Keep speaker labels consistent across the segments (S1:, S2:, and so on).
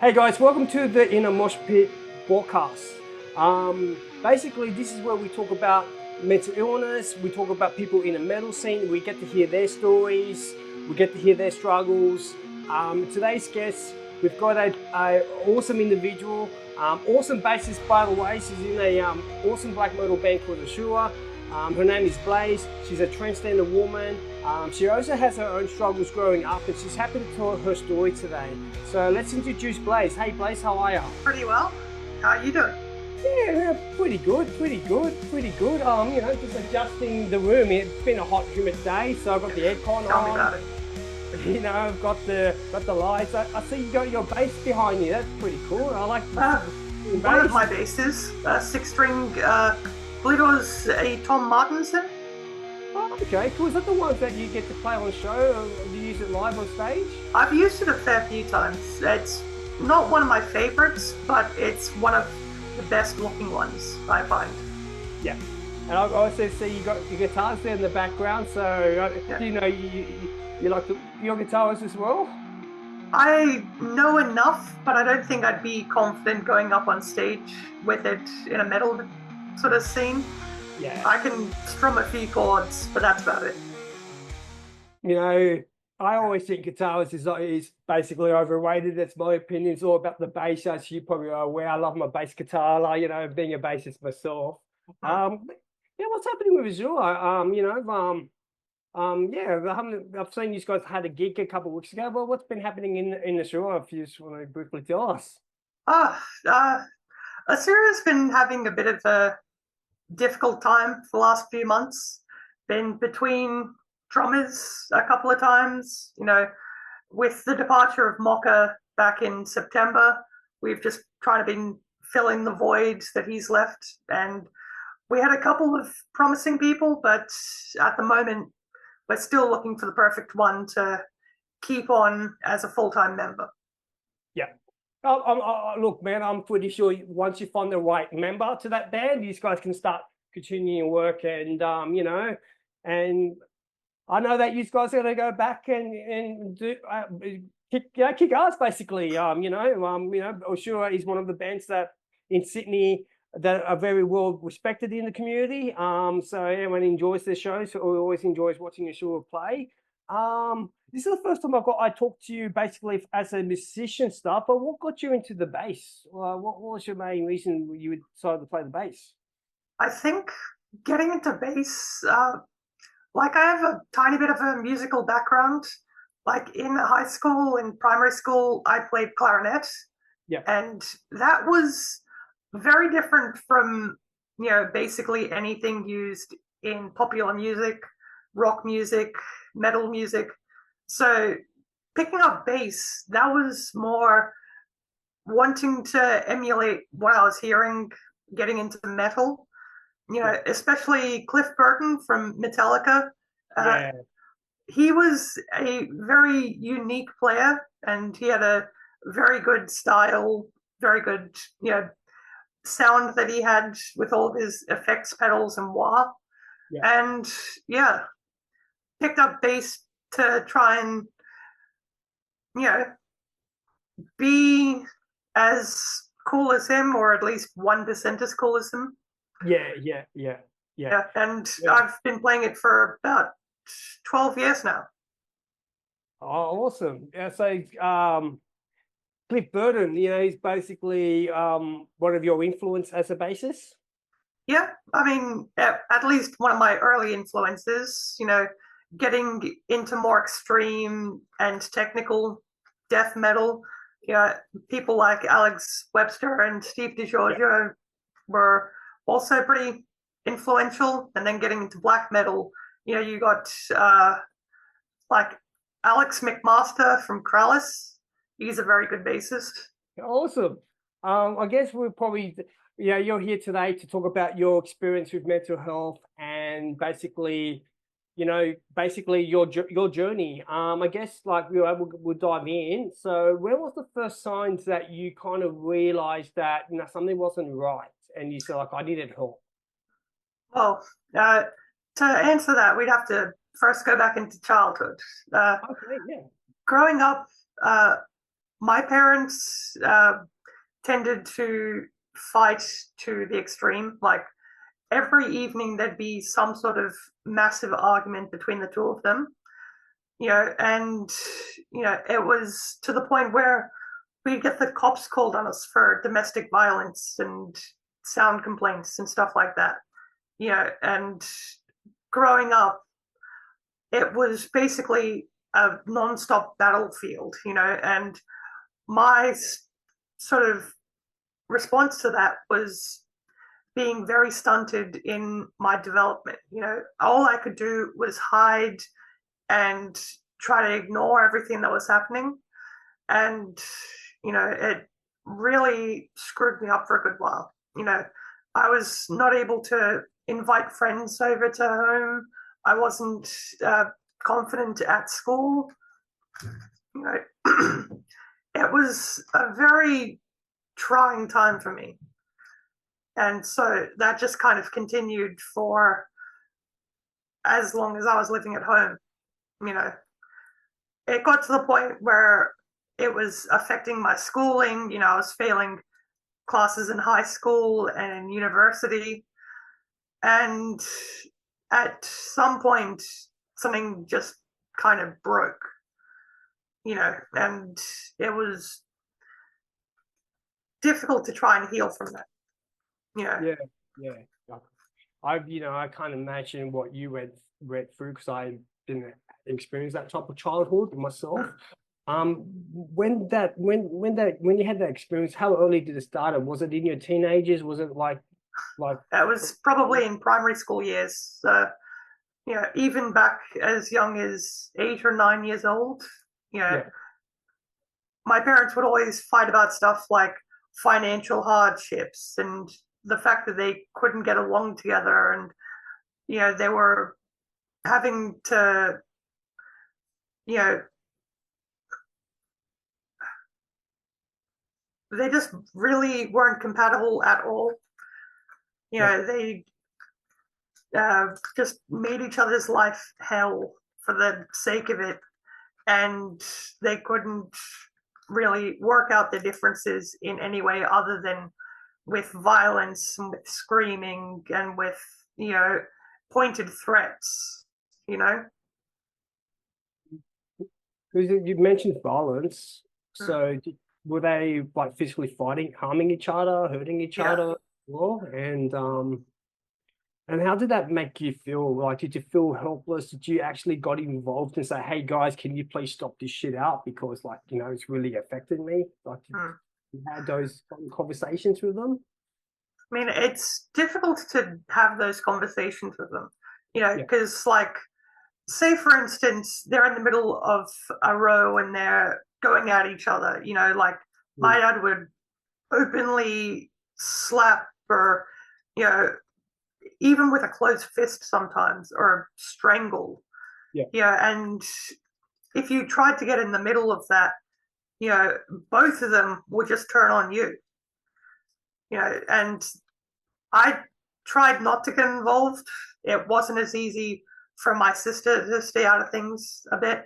S1: Hey guys, welcome to the Inner Moshpit Podcast. Basically, this is where we talk about mental illness, we talk about people in the metal scene, we get to hear their stories, we get to hear their struggles. Today's guest, we've got a awesome individual, awesome bassist by the way. She's in a awesome black metal band called Ashura. Her name is Blaise. She's a transgender woman. She also has her own struggles growing up, and she's happy to tell her story today. So let's introduce Blaise. Hey Blaise, how are you?
S2: Pretty well. How are you doing?
S1: Yeah, pretty good. Just adjusting the room. It's been a hot, humid day, so I've got the aircon
S2: Tell me
S1: on.
S2: about it.
S1: I've got the lights. I see you got your bass behind you. That's pretty cool. I like
S2: One of my basses, six-string, I believe it was a Tom Martinson.
S1: Oh, okay, cool. Is that the ones that you get to play on show? Or do you use it live on stage?
S2: I've used it a fair few times. It's not one of my favorites, but it's one of the best-looking ones, I find.
S1: Yeah. And I also see you got your guitars there in the background, so
S2: Yeah.
S1: do you know you like your guitars as well?
S2: I know enough, but I don't think I'd be confident going up on stage with it in a metal sort of scene.
S1: Yeah.
S2: I can strum a few chords, but that's about it.
S1: I always think guitars is basically overrated. That's my opinion. It's all about the bass, as you probably are aware. I love my bass guitar, being a bassist myself. What's happening with Azure? I've seen you guys had a gig a couple of weeks ago. Well, what's been happening in Azure? If you just want to briefly tell us.
S2: Assyria's been having a bit of a difficult time for the last few months. Been between drummers a couple of times. With the departure of Mocha back in September, we've just tried to been filling the void that he's left. And we had a couple of promising people, but at the moment, we're still looking for the perfect one to keep on as a full-time member.
S1: Yeah. Look, man, I'm pretty sure once you find the right member to that band, these guys can start continuing work, and and I know that you guys are going to go back and do kick ass, basically. Sure, he's one of the bands that in Sydney that are very well respected in the community. So everyone enjoys their shows. So always enjoys watching Ashura play. This is the first time I talked to you basically as a musician stuff. But what got you into the bass? What was your main reason you decided to play the bass?
S2: I think getting into bass, like I have a tiny bit of a musical background. Like in high school and primary school, I played clarinet.
S1: Yeah.
S2: And that was very different from, basically anything used in popular music, rock music, metal music. So picking up bass, that was more wanting to emulate what I was hearing, getting into metal. Especially Cliff Burton from Metallica.
S1: Yeah.
S2: He was a very unique player, and he had a very good style, very good, sound that he had with all of his effects pedals and wah.
S1: Yeah.
S2: And picked up bass to try and, be as cool as him, or at least 1% as cool as him.
S1: Yeah.
S2: And I've been playing it for about 12 years now.
S1: Oh, awesome. Yeah, so Cliff Burton, he's basically one of your influence as a bassist.
S2: Yeah, I mean, at least one of my early influences, getting into more extreme and technical death metal. People like Alex Webster and Steve DiGiorgio were also pretty influential. And then getting into black metal, you got like Alex McMaster from Krallis. He's a very good bassist.
S1: Awesome. I guess we'll probably, you're here today to talk about your experience with mental health and basically your journey. I guess we'll dive in. So when was the first signs that you kind of realized that something wasn't right and you said I needed help?
S2: Well, to answer that, we'd have to first go back into childhood.
S1: Okay, yeah.
S2: Growing up, my parents tended to fight to the extreme. Like every evening, there'd be some sort of massive argument between the two of them. And it was to the point where we'd get the cops called on us for domestic violence and sound complaints and stuff like that. And growing up, it was basically a non-stop battlefield, and my sort of response to that was being very stunted in my development. All I could do was hide and try to ignore everything that was happening. And, it really screwed me up for a good while. I was not able to invite friends over to home. I wasn't confident at school. It was a very trying time for me. And so that just kind of continued for as long as I was living at home. It got to the point where it was affecting my schooling. I was failing classes in high school and university. And at some point, something just kind of broke, and it was difficult to try and heal from that.
S1: Yeah. I can't imagine what you went through, because I didn't experience that type of childhood myself. When you had that experience, how early did it start? Was it in your teenagers? Was it like
S2: that was probably in primary school years. Even back as young as 8 or 9 years old. My parents would always fight about stuff like financial hardships and the fact that they couldn't get along together, and they were having to they just really weren't compatible at all. They just made each other's life hell for the sake of it, and they couldn't really work out the differences in any way other than with violence and with screaming and with pointed threats.
S1: You mentioned violence, so were they like physically fighting, harming each other, hurting each other? Well, and how did that make you feel? Like, did you feel helpless? Did you actually got involved and say, "Hey guys, can you please stop this shit out, because it's really affecting me"? Like, you had those conversations with them?
S2: I mean, it's difficult to have those conversations with them, because say for instance, they're in the middle of a row and they're going at each other, my dad would openly slap, or, even with a closed fist sometimes, or strangle. And if you tried to get in the middle of that, both of them would just turn on you. And I tried not to get involved. It wasn't as easy for my sister to stay out of things a bit.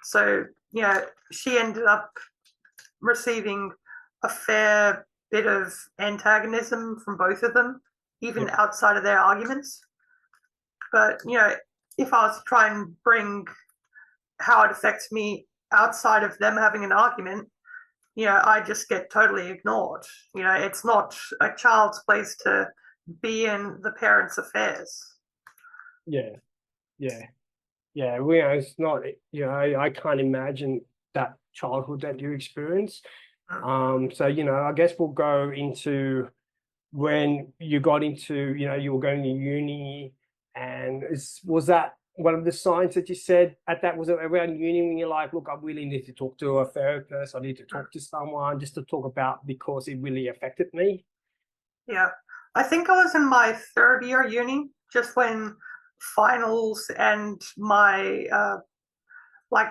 S2: So, she ended up receiving a fair bit of antagonism from both of them, even outside of their arguments. But, if I was to try and bring how it affects me outside of them having an argument, I just get totally ignored. It's not a child's place to be in the parents' affairs.
S1: It's not, I can't imagine that childhood that you experienced. So, I guess we'll go into when you got into, you were going to uni, and was that one of the signs that you said at that, was it around uni when you're like, look, I really need to talk to a therapist, I need to talk to someone just to talk about, because it really affected me?
S2: Yeah, I think I was in my third year uni, just when finals and my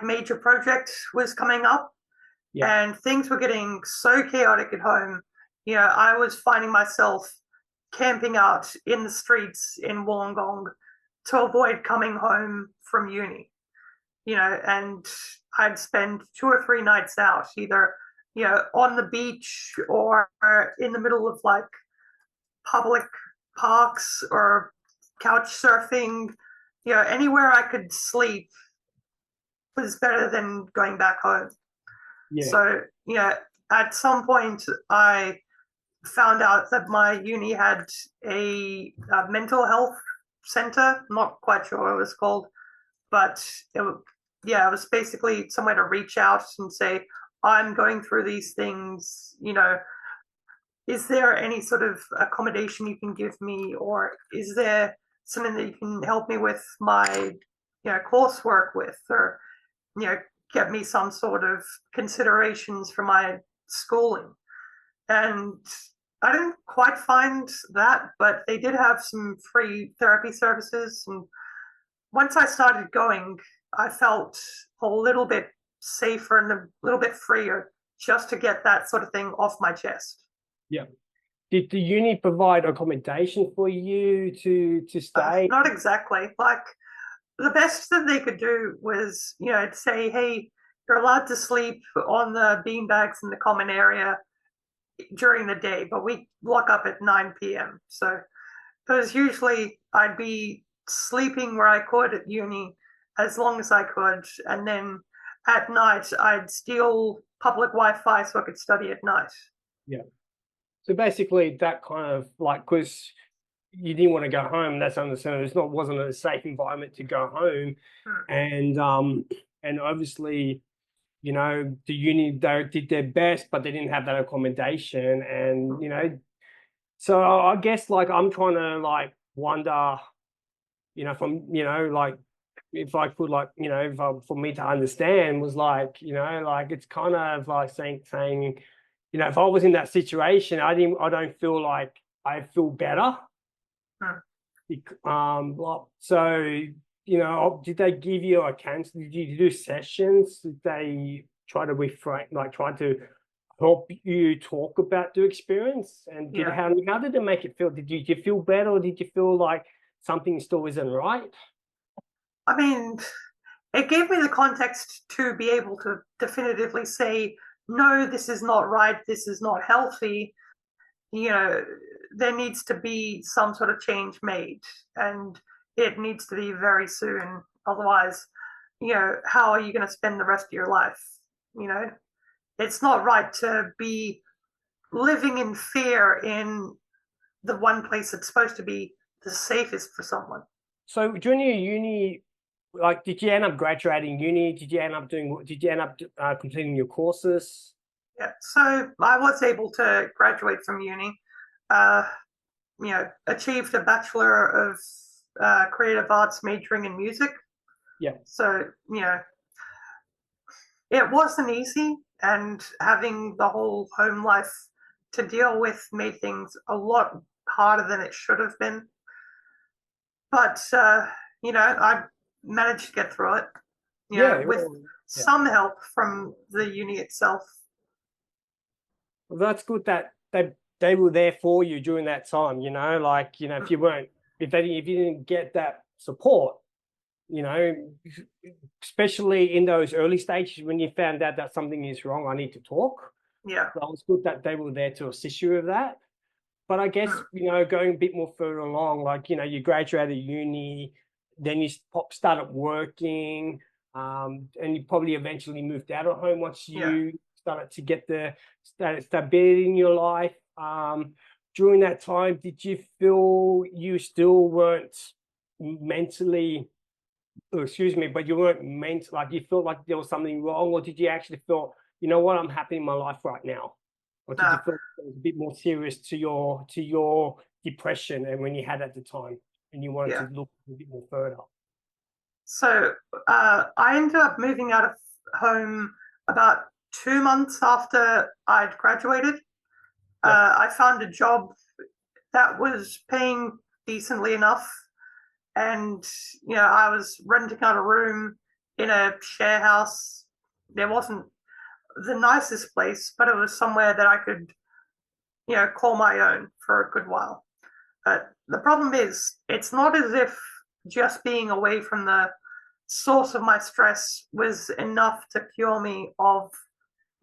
S2: major project was coming up. And things were getting so chaotic at home. I was finding myself camping out in the streets in Wollongong to avoid coming home from uni. And I'd spend 2 or 3 nights out, either on the beach or in the middle of like public parks or couch surfing, anywhere I could sleep was better than going back home.
S1: Yeah.
S2: So, at some point I found out that my uni had a mental health center. I'm not quite sure what it was called, but it was basically somewhere to reach out and say, I'm going through these things, is there any sort of accommodation you can give me, or is there something that you can help me with my, coursework with, or, get me some sort of considerations for my schooling. And I didn't quite find that, but they did have some free therapy services. And once I started going, I felt a little bit safer and a little bit freer just to get that sort of thing off my chest.
S1: Yeah. Did the uni provide accommodation for you to stay?
S2: Not exactly. Like, the best that they could do was, say, hey, you're allowed to sleep on the beanbags in the common area during the day, but we lock up at 9 p.m. So, because usually I'd be sleeping where I could at uni as long as I could, and then at night I'd steal public Wi-Fi so I could study at night.
S1: Yeah. So basically that kind of like, because you didn't want to go home, that's understandable. Wasn't a safe environment to go home. And obviously, the uni, they did their best, but they didn't have that accommodation. And, so I guess like I'm trying to like wonder, from, like if I could like, for me to understand was like, like it's kind of like saying, if I was in that situation, I don't feel like I feel better. So, did they give you a counsel? Did you do sessions? Did they try to reframe, like try to help you talk about the experience? And how did it make it feel? Did you feel better, or did you feel like something still isn't right?
S2: I mean, it gave me the context to be able to definitively say, no, this is not right, this is not healthy. There needs to be some sort of change made, and it needs to be very soon. Otherwise, how are you going to spend the rest of your life? It's not right to be living in fear in the one place that's supposed to be the safest for someone.
S1: So during your uni, like, did you end up graduating uni? Did you end up completing your courses?
S2: Yeah, so I was able to graduate from uni. Achieved a Bachelor of Creative Arts majoring in music.
S1: Yeah.
S2: So, it wasn't easy, and having the whole home life to deal with made things a lot harder than it should have been. But, I managed to get through it, with some help from the uni itself.
S1: Well, that's good that they were there for you during that time, like, if you didn't get that support, especially in those early stages when you found out that something is wrong, I need to talk.
S2: Yeah.
S1: So it's good that they were there to assist you with that. But I guess, going a bit more further along, like, you graduated uni, then you started working, and you probably eventually moved out of home once you started to get the stability in your life. During that time, did you feel you still weren't mentally, but you weren't like you felt like there was something wrong, or did you actually feel, what, I'm happy in my life right now? Or did you feel it was a bit more serious to your depression and when you had at the time and you wanted to look a bit more further?
S2: So I ended up moving out of home about 2 months after I'd graduated. I found a job that was paying decently enough, and I was renting out a room in a share house. There wasn't the nicest place, but it was somewhere that I could call my own for a good while. But the problem is, it's not as if just being away from the source of my stress was enough to cure me of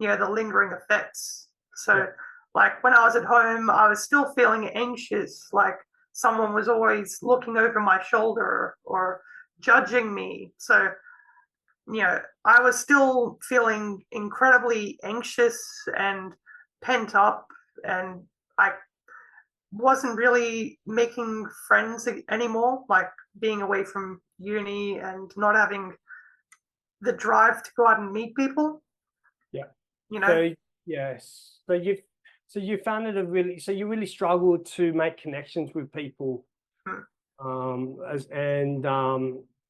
S2: the lingering effects. So
S1: Yeah.
S2: like when I was at home, I was still feeling anxious, like someone was always looking over my shoulder or judging me. So I was still feeling incredibly anxious and pent up, and I wasn't really making friends anymore, like being away from uni and not having the drive to go out and meet people,
S1: Yeah.
S2: you know?
S1: So yes. So you found it you really struggled to make connections with people.
S2: Mm.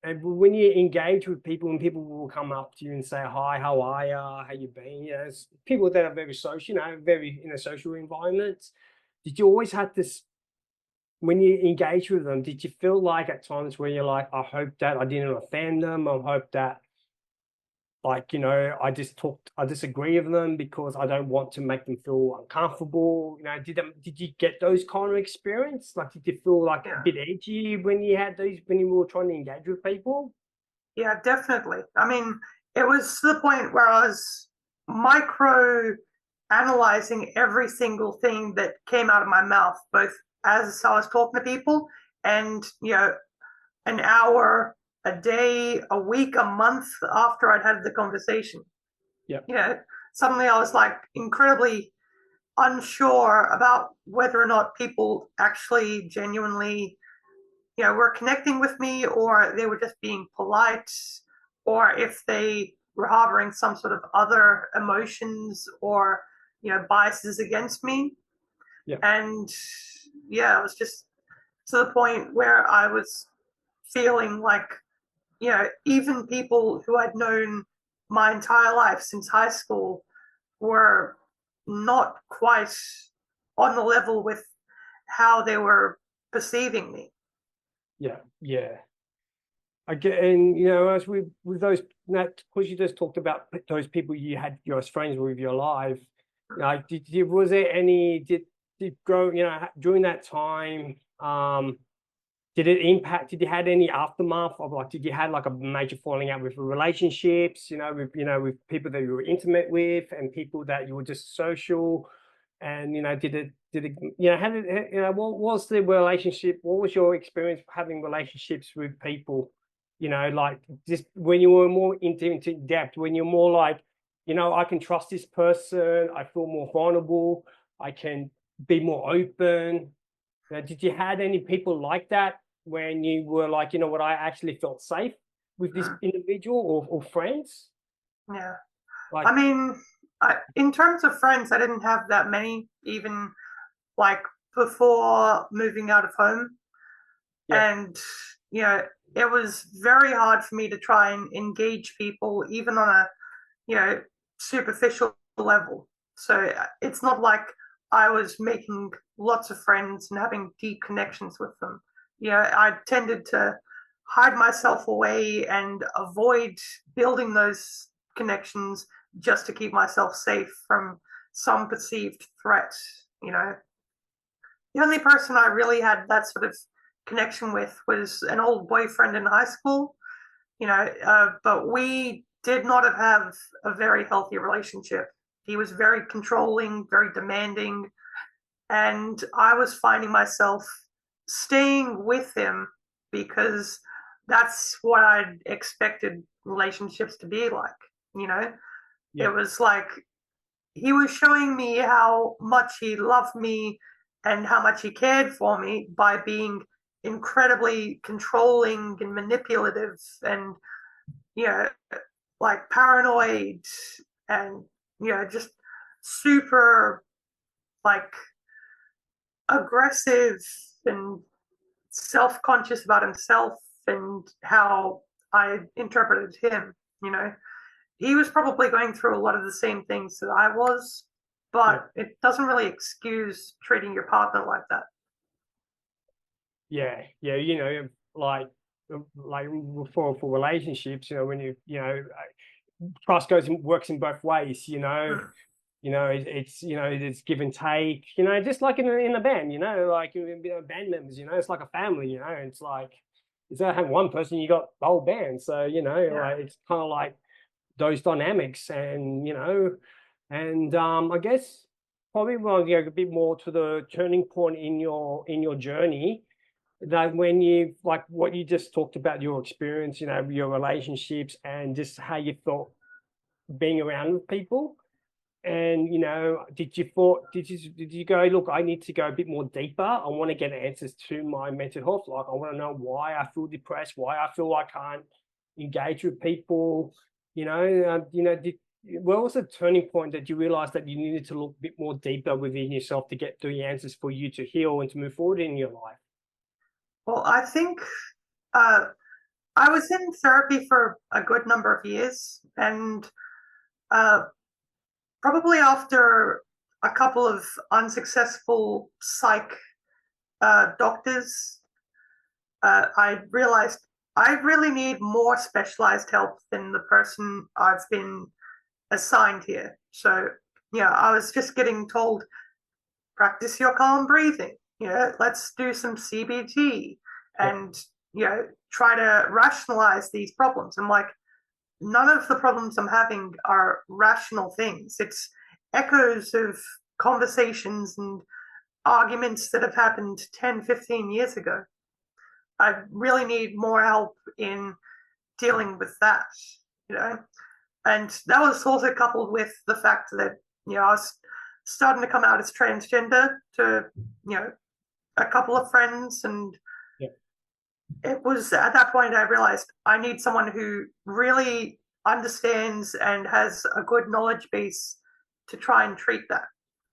S1: And when you engage with people and people will come up to you and say, hi, how are you? How you been? It's people that are very social, very in a social environment. Did you always have this, when you engage with them, did you feel like at times where you're like, I hope that I didn't offend them, I hope that I disagree with them because I don't want to make them feel uncomfortable. Did you get those kind of experience? Like, did you feel like a
S2: Yeah.
S1: bit edgy when you were trying to engage with people?
S2: Yeah, definitely. I mean, it was to the point where I was micro analyzing every single thing that came out of my mouth, both as I was talking to people and, an hour, a day, a week, a month after I'd had the conversation.
S1: Yeah.
S2: Suddenly I was like incredibly unsure about whether or not people actually genuinely, were connecting with me, or they were just being polite, or if they were harboring some sort of other emotions or, biases against me.
S1: Yeah.
S2: And yeah, it was just to the point where I was feeling like, even people who I'd known my entire life since high school were not quite on the level with how they were perceiving me.
S1: Yeah. Yeah. I get, and as with those, that because you just talked about those people you had your friends with your life, was there any did grow during that time, did it impact, did you had any aftermath of, like, did you had like a major falling out with relationships, with people that you were intimate with and people that you were just social, and did it how did what was the relationship, what was your experience having relationships with people, like just when you were more into depth, when you're more like, I can trust this person, I feel more vulnerable, I can be more open. Did you had any people like that when you were like, what, I actually felt safe with this individual, or friends?
S2: Yeah.
S1: Like,
S2: I mean, in terms of friends, I didn't have that many, even like before moving out of home.
S1: yeah,
S2: And, it was very hard for me to try and engage people, even on a, superficial level. So it's not like I was making lots of friends and having deep connections with them. I tended to hide myself away and avoid building those connections just to keep myself safe from some perceived threat. You know, the only person I really had that sort of connection with was an old boyfriend in high school. But we did not have a very healthy relationship. He was very controlling, very demanding, and I was finding myself staying with him because that's what I'd expected relationships to be like. You know,
S1: yeah,
S2: it was like he was showing me how much he loved me and how much he cared for me by being incredibly controlling and manipulative and, you know, like paranoid and, just super like aggressive and self-conscious about himself and how I interpreted him. You know, he was probably going through a lot of the same things that I was,
S1: yeah,
S2: but it doesn't really excuse treating your partner like that.
S1: yeah, yeah. Like for relationships, when trust works in both ways.
S2: Mm.
S1: It's give and take. Just like in a band. Like band members. It's like a family. It's like, instead of having one person, you got the whole band. So
S2: Yeah.
S1: like it's kind of like those dynamics, and And I guess probably want to go a bit more to the turning point in your journey, that when you, like what you just talked about, your experience, you know, your relationships and just how you felt being around with people. And, you know, did you go, look, I need to go a bit more deeper. I want to get answers to my mental health. Like, I want to know why I feel depressed, why I feel I can't engage with people. Where was the turning point that you realized that you needed to look a bit more deeper within yourself to get the answers for you to heal and to move forward in your life?
S2: Well, I think I was in therapy for a good number of years, and probably after a couple of unsuccessful psych doctors, I realized I really need more specialized help than the person I've been assigned here. So, yeah, I was just getting told, practice your calm breathing. Let's do some CBT and, try to rationalize these problems. I'm like, none of the problems I'm having are rational things. It's echoes of conversations and arguments that have happened 10, 15 years ago. I really need more help in dealing with that, you know. And that was also coupled with the fact that, I was starting to come out as transgender to, a couple of friends. And it was at that point I realized I need someone who really understands and has a good knowledge base to try and treat that.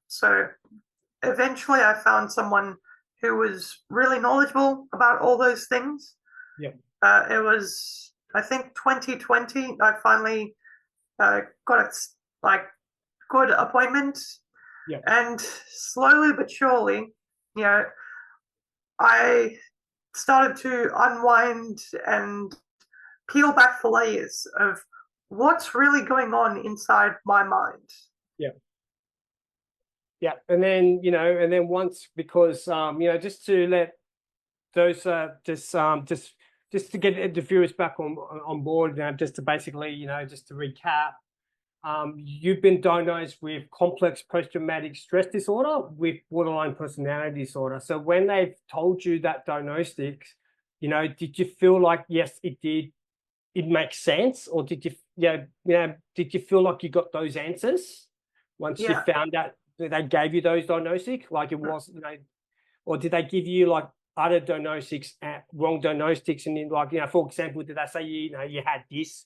S2: So eventually I found someone who was really knowledgeable about all those things. It was, I think, 2020. I finally got a good appointment. And slowly but surely, I started to unwind and peel back the layers of what's really going on inside my mind.
S1: And then, once, because, just to let those, just to get the viewers back on board, just to basically, just to recap, you've been diagnosed with complex post-traumatic stress disorder with borderline personality disorder. So when they've told you that diagnostic, did you feel like, yes, it makes sense? Or did you feel like you got those answers once you found out that they gave you those diagnoses? Like it was, or did they give you like other diagnoses, wrong diagnostics? And then, like, for example, did they say, you had this,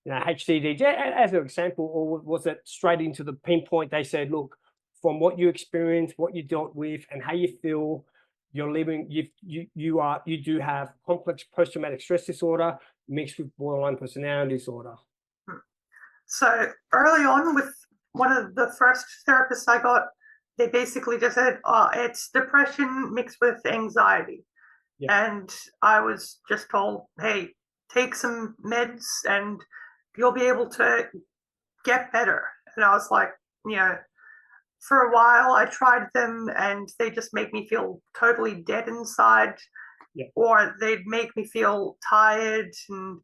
S1: HCD as an example, or was it straight into the pinpoint? They said, look, from what you experienced, what you dealt with, and how you feel, you're living, you do have complex post-traumatic stress disorder mixed with borderline personality disorder.
S2: So early on, with one of the first therapists I got, they basically just said, it's depression mixed with anxiety. And I was just told, hey, take some meds and you'll be able to get better. And I was like, for a while I tried them and they just make me feel totally dead inside, or they'd make me feel tired and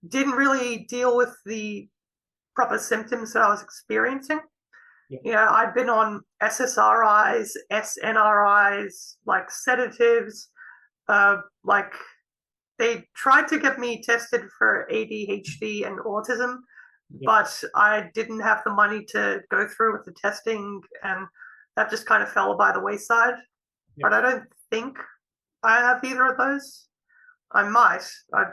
S2: didn't really deal with the proper symptoms that I was experiencing. I'd been on SSRIs, SNRIs, like sedatives, like they tried to get me tested for ADHD and autism, but I didn't have the money to go through with the testing, and that just kind of fell by the wayside. But I don't think I have either of those. I might. I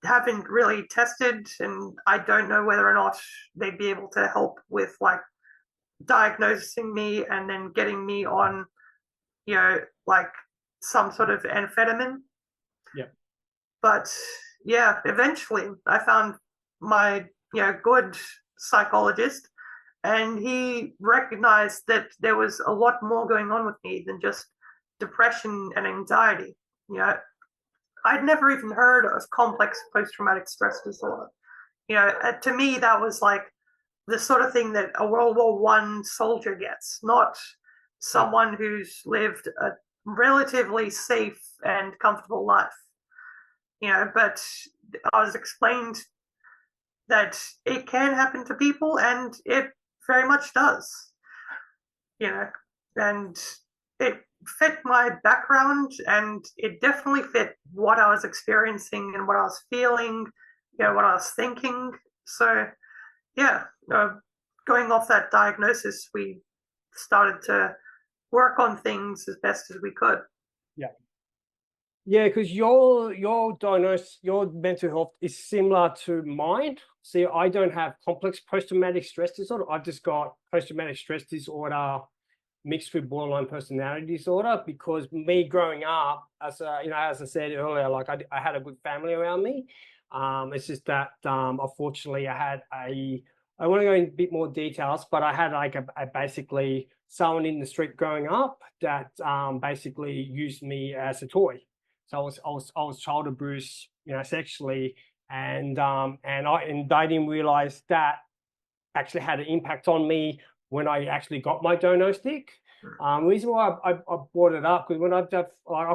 S2: haven't really tested, and I don't know whether or not they'd be able to help with like diagnosing me and then getting me on, like some sort of amphetamine. But eventually I found my good psychologist, and he recognized that there was a lot more going on with me than just depression and anxiety. I'd never even heard of complex post-traumatic stress disorder. To me that was like the sort of thing that a World War I soldier gets, not someone who's lived a relatively safe and comfortable life. But I was explained that it can happen to people, and it very much does, and it fit my background, and it definitely fit what I was experiencing and what I was feeling, what I was thinking. So, yeah, going off that diagnosis, we started to work on things as best as we could.
S1: Yeah. Yeah, because your diagnosis, your mental health is similar to mine. See, I don't have complex post-traumatic stress disorder. I've just got post-traumatic stress disorder mixed with borderline personality disorder, because me growing up, as as I said earlier, like I had a good family around me. It's just that unfortunately I want to go in a bit more details, but I had like a basically someone in the street growing up that basically used me as a toy. So I was child abused, sexually, and they didn't realize that actually had an impact on me when I actually got my diagnostic. Reason why I brought it up, because when I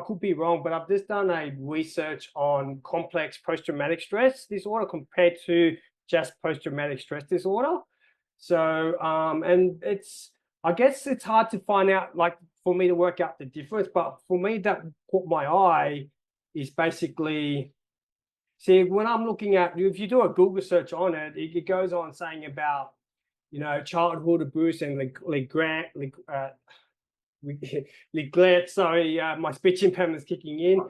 S1: could be wrong, but I've just done a research on complex post-traumatic stress disorder compared to just post-traumatic stress disorder. So, and I guess it's hard to find out, like for me to work out the difference, but for me that caught my eye is basically, see, when I'm looking at, if you do a Google search on it, it goes on saying about, childhood abuse and neglect. Sorry, my speech impairment is kicking in.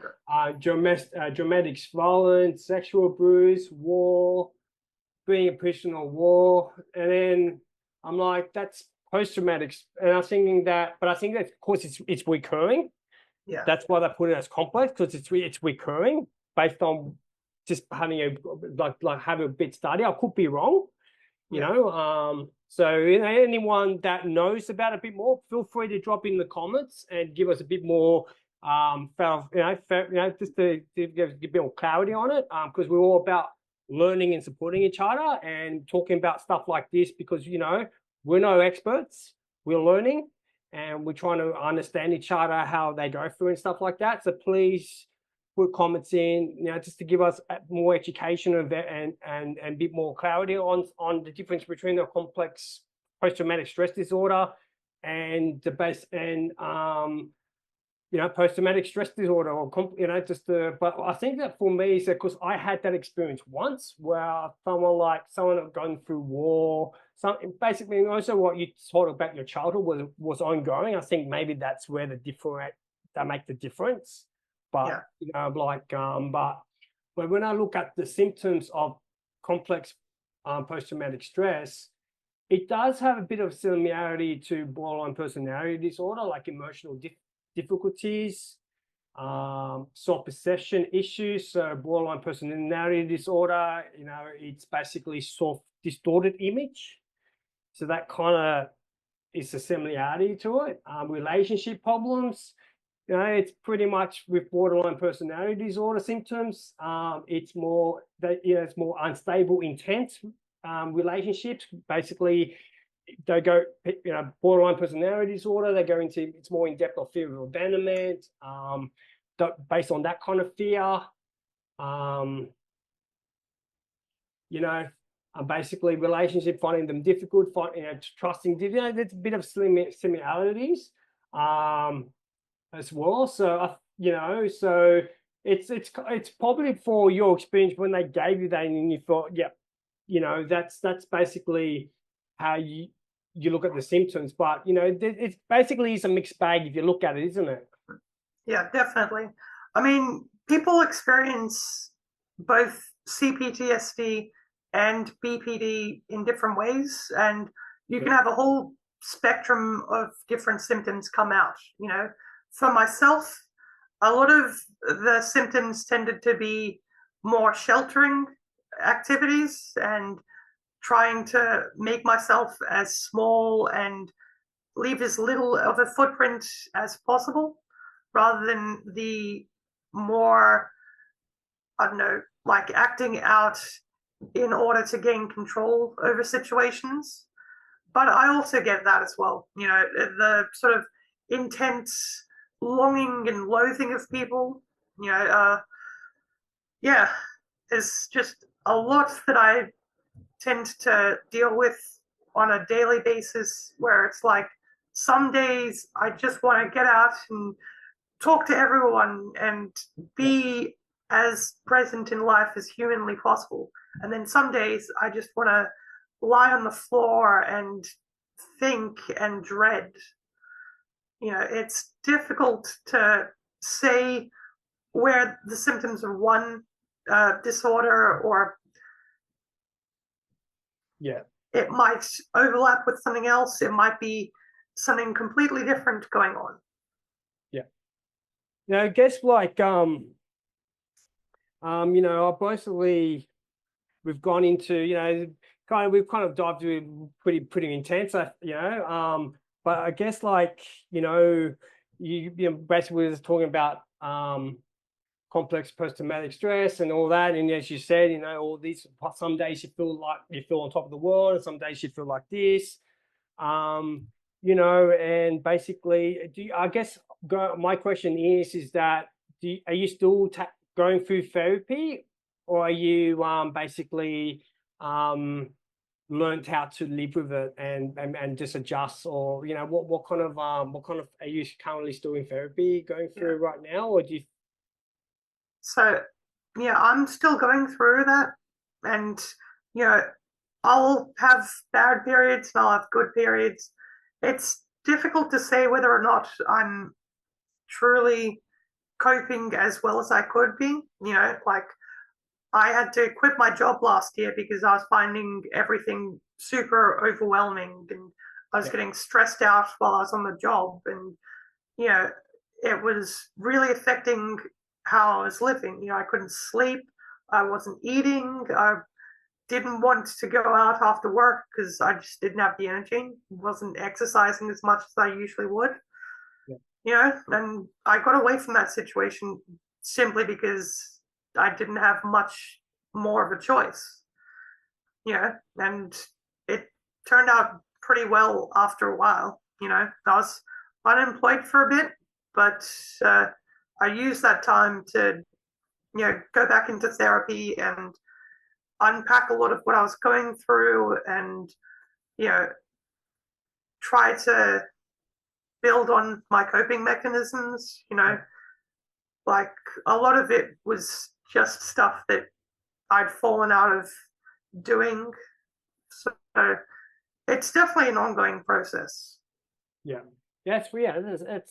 S1: Dramatic violence, sexual abuse, war, being a prisoner of war, and then I'm like, that's post-traumatic, and I'm thinking that, but I think that of course it's recurring.
S2: Yeah,
S1: that's why they put it as complex, because it's recurring based on just having have a bit study. I could be wrong. So anyone that knows about it a bit more, feel free to drop in the comments and give us a bit more just to give a bit more clarity on it, because we're all about learning and supporting each other and talking about stuff like this, because we're no experts, we're learning and we're trying to understand each other, how they go through and stuff like that. So please put comments in, just to give us more education and a bit more clarity on the difference between the complex post-traumatic stress disorder and the base and post-traumatic stress disorder, or but I think that for me is because I had that experience once where someone had gone through war, basically also what you talked about your childhood was ongoing. I think maybe that's where that make the difference. But but when I look at the symptoms of complex post-traumatic stress, it does have a bit of similarity to borderline personality disorder, like emotional difficulties, self-perception issues. So borderline personality disorder, it's basically distorted image. So that kind of is a similarity to it. Relationship problems. It's pretty much with borderline personality disorder symptoms. It's more it's more unstable, intense relationships. Basically, they go, borderline personality disorder. They go into it's more in depth of fear of abandonment, based on that kind of fear. Basically relationship, finding them difficult, trusting. There's a bit of similarities. As well. So so it's probably for your experience when they gave you that and you thought, that's basically how you look at the symptoms. But it's basically a mixed bag if you look at it, isn't it?
S2: Yeah, definitely. I mean, people experience both CPTSD and BPD in different ways, and you can have a whole spectrum of different symptoms come out. For myself, a lot of the symptoms tended to be more sheltering activities and trying to make myself as small and leave as little of a footprint as possible, rather than the more, I don't know, like acting out in order to gain control over situations. But I also get that as well, the sort of intense longing and loathing of people. There's just a lot that I tend to deal with on a daily basis, where it's like some days I just want to get out and talk to everyone and be as present in life as humanly possible. And then some days I just want to lie on the floor and think and dread. It's difficult to say where the symptoms of one disorder, or it might overlap with something else. It might be something completely different going on.
S1: I guess like basically we've gone into we've kind of dived into pretty intense, but I guess like you basically was talking about complex post-traumatic stress and all that, and as you said, all these, some days you feel like you feel on top of the world, and some days you feel like this, and basically I guess my question is that are you still going through therapy, or are you basically learned how to live with it and just adjust, or what kind of are you currently still in therapy going through right now, or do you?
S2: So I'm still going through that, and I'll have bad periods and I'll have good periods. It's difficult to say whether or not I'm truly coping as well as I could be. Like, I had to quit my job last year because I was finding everything super overwhelming, and I was getting stressed out while I was on the job, and it was really affecting how I was living. I couldn't sleep, I wasn't eating, I didn't want to go out after work because I just didn't have the energy, wasn't exercising as much as I usually would. And I got away from that situation simply because I didn't have much more of a choice. And it turned out pretty well after a while. I was unemployed for a bit, but I used that time to, go back into therapy and unpack a lot of what I was going through, and, try to build on my coping mechanisms. Like, a lot of it was just stuff that I'd fallen out of doing. So it's definitely an ongoing process.
S1: It's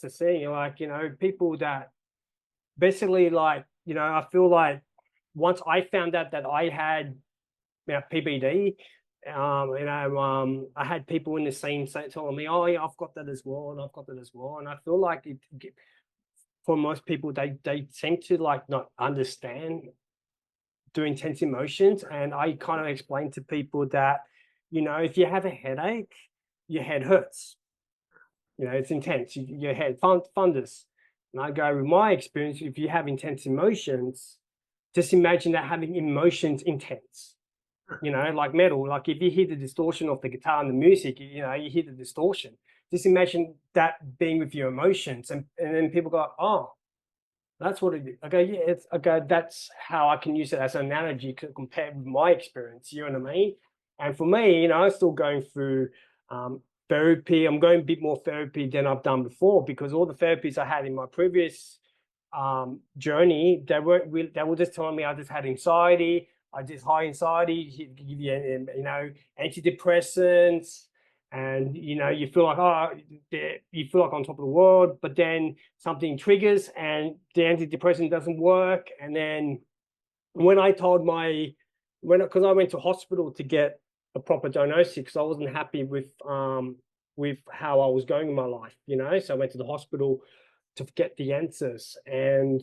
S1: the thing. Like, people that basically, like, I feel like once I found out that I had PPD, I had people in the same state telling me, oh yeah, I've got that as well, and I've got that as well. And I feel like for most people, they seem to like not understand the intense emotions. And I kind of explain to people that, if you have a headache, your head hurts. It's intense. Your head thunders. And I go, with my experience, if you have intense emotions, just imagine that having emotions intense. Like metal, like if you hear the distortion of the guitar and the music, you hear the distortion. Just imagine that being with your emotions, and then people go, oh, that's what it is. Okay, yeah, it's okay. That's how I can use it as an analogy compared with my experience. You know what I mean? And for me, I'm still going through therapy. I'm going a bit more therapy than I've done before, because all the therapies I had in my previous journey, they were just telling me I just had anxiety. I just high anxiety, give you antidepressants, and you feel like on top of the world, but then something triggers and the antidepressant doesn't work. And then when I told because I went to hospital to get a proper diagnosis, because I wasn't happy with how I was going in my life, so I went to the hospital to get the answers, and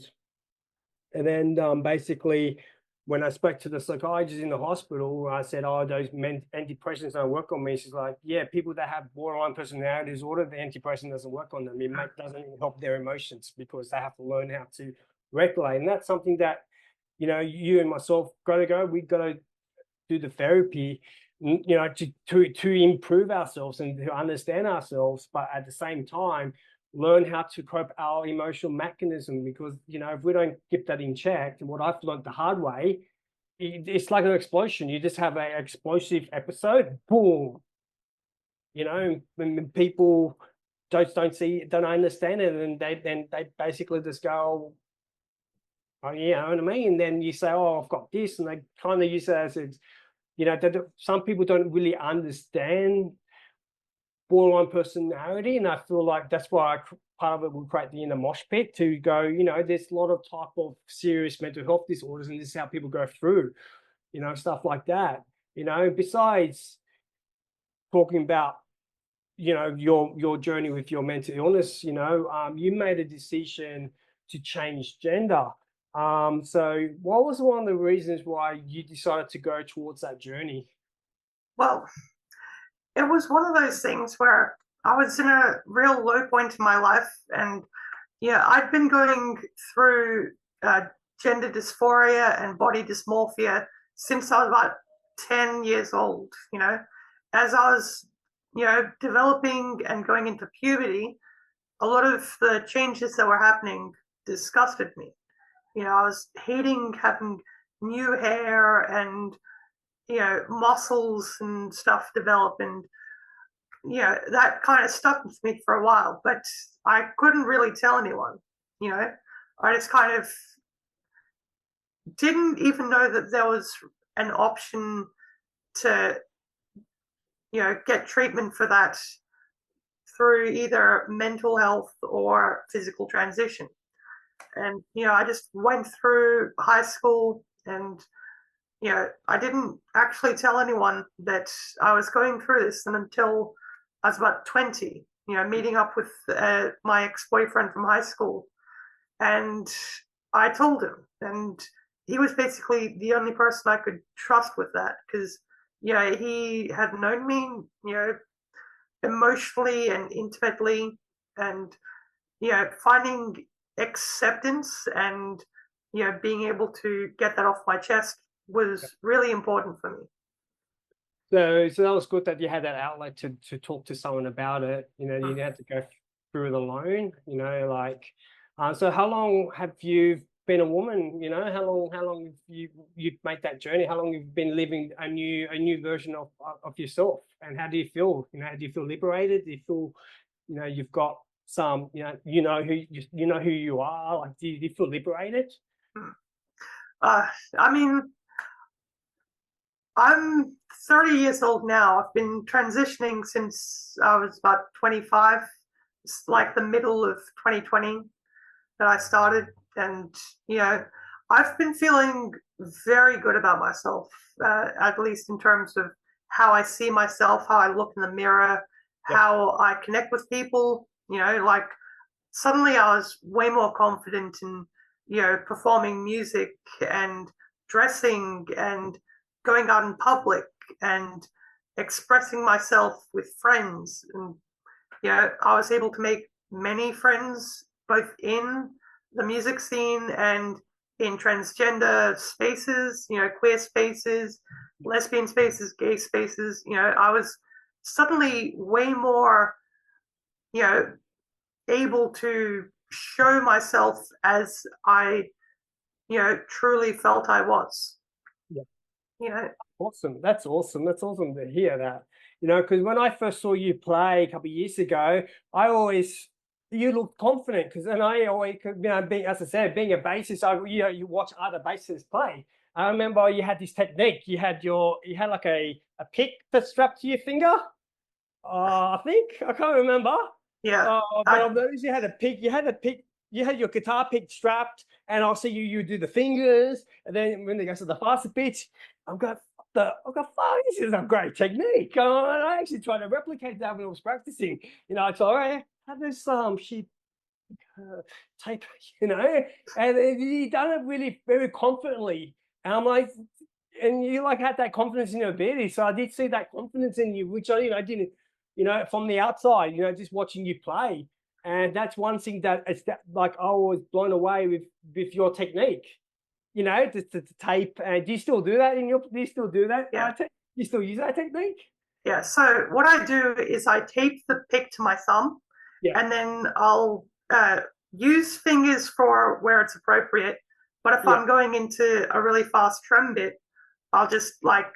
S1: then basically, when I spoke to the psychiatrist in the hospital, I said, oh, those antidepressants don't work on me. She's like, yeah, people that have borderline personality disorder, the antidepressant doesn't work on them. It doesn't help their emotions, because they have to learn how to regulate. And that's something that, you and myself we got to do the therapy, to improve ourselves and to understand ourselves, but at the same time, learn how to cope our emotional mechanism, because if we don't keep that in check, and what I've learned the hard way it's like an explosion. You just have an explosive episode, boom. You know, when people don't see, don't understand it, and they basically just go, oh, yeah, you know what I mean? And then you say, oh, I've got this, and they kind of use it as, you know, some people don't really understand borderline personality, and I feel like that's why part of it will create the Inner Moshpit to go, you know, there's a lot of type of serious mental health disorders, and this is how people go through, you know, stuff like that. You know, besides talking about, you know, your journey with your mental illness, you know, you made a decision to change gender. So what was one of the reasons why you decided to go towards that journey?
S2: Well, it was one of those things where I was in a real low point in my life, and yeah, I'd been going through gender dysphoria and body dysmorphia since I was about 10 years old. You know, as I was, you know, developing and going into puberty, a lot of the changes that were happening disgusted me. You know, I was hating having new hair and, you know, muscles and stuff develop, and you know, that kind of stuck with me for a while, but I couldn't really tell anyone. You know, I just kind of didn't even know that there was an option to, you know, get treatment for that through either mental health or physical transition. And, you know, I just went through high school, and, you know, I didn't actually tell anyone that I was going through this until I was about 20, you know, meeting up with my ex-boyfriend from high school. And I told him, and he was basically the only person I could trust with that, because, you know, he had known me, you know, emotionally and intimately, and, you know, finding acceptance and, you know, being able to get that off my chest was really important for me.
S1: So that was good that you had that outlet to talk to someone about it. You know, you didn't have to go through it alone. You know, like, so how long have you been a woman? You know, how long have you've made that journey? How long have you been living a new version of yourself? And how do you feel? You know, do you feel liberated? Do you feel, you know, you've got some, you know who you are? Like, do you feel liberated?
S2: I mean, I'm 30 years old now. I've been transitioning since I was about 25. It's like the middle of 2020 that I started. And, you know, I've been feeling very good about myself, at least in terms of how I see myself, how I look in the mirror, how I connect with people. You know, like suddenly I was way more confident in, you know, performing music and dressing and going out in public and expressing myself with friends. And, you know, I was able to make many friends both in the music scene and in transgender spaces, you know, queer spaces, lesbian spaces, gay spaces. You know, I was suddenly way more, you know, able to show myself as I, you know, truly felt I was.
S1: Yeah.
S2: You know,
S1: Awesome. That's awesome. That's awesome to hear that. You know, because when I first saw you play a couple of years ago, you looked confident, because then I always, you know, being, as I said, being a bassist, you know, you watch other bassists play. I remember you had this technique. You had like a pick that's strapped to your finger. I think I can't remember.
S2: yeah.
S1: But I've noticed you had a pick. You had your guitar pick strapped, and I'll see you do the fingers, and then when they go to the faster pitch, I've got fuck, this is a great technique. I actually tried to replicate that when I was practicing. You know, it's all right. Have this sheet tape, you know, and you done it really very confidently. And I'm like, and you like had that confidence in your ability. So I did see that confidence in you, which I, you know, didn't, you know, from the outside, you know, just watching you play. And that's one thing that it's that, like, I was blown away with your technique. You know, the tape. And do you still do that do you still do that?
S2: Yeah.
S1: You still use that technique?
S2: Yeah. So what I do is I tape the pick to my thumb,
S1: Yeah.
S2: and then I'll use fingers for where it's appropriate. But if I'm going into a really fast trem bit, I'll just like